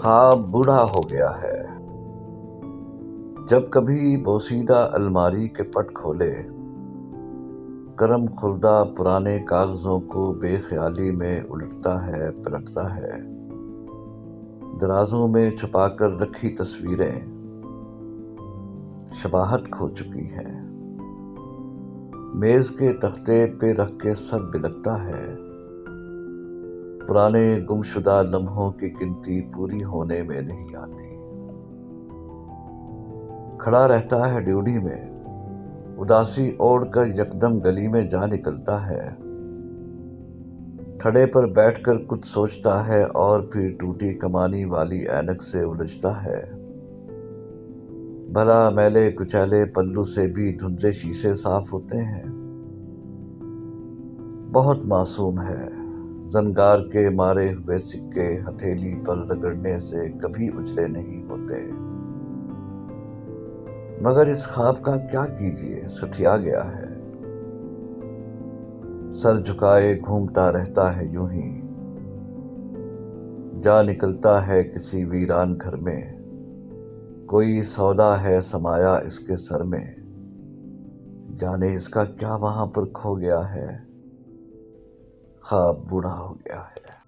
خواب بوڑھا ہو گیا ہے۔ جب کبھی بوسیدہ الماری کے پٹ کھولے، کرم خوردہ پرانے کاغذوں کو بے خیالی میں الٹتا ہے پلٹتا ہے۔ درازوں میں چھپا کر رکھی تصویریں شباہت کھو چکی ہیں۔ میز کے تختے پہ رکھ کے سر بلکتا ہے۔ پرانے گمشدہ لمحوں کی گنتی پوری ہونے میں نہیں آتی۔ کھڑا رہتا ہے ڈیوٹی میں، اداسی اوڑھ کر یکدم گلی میں جا نکلتا ہے۔ تھڑے پر بیٹھ کر کچھ سوچتا ہے اور پھر ٹوٹی کمانی والی اینک سے الجھتا ہے۔ بھلا میلے کچیلے پلو سے بھی دھندلے شیشے صاف ہوتے ہیں۔ بہت معصوم ہے، زنگار کے مارے ہوئے سکے ہتھیلی پر رگڑنے سے کبھی اجلے نہیں ہوتے۔ مگر اس خواب کا کیا کیجیے، سٹھیا گیا ہے۔ سر جھکائے گھومتا رہتا ہے یوں ہی، جا نکلتا ہے کسی ویران گھر میں۔ کوئی سودا ہے سمایا اس کے سر میں، جانے اس کا کیا وہاں پر کھو گیا ہے۔ خواب بوڑھا ہو گیا ہے۔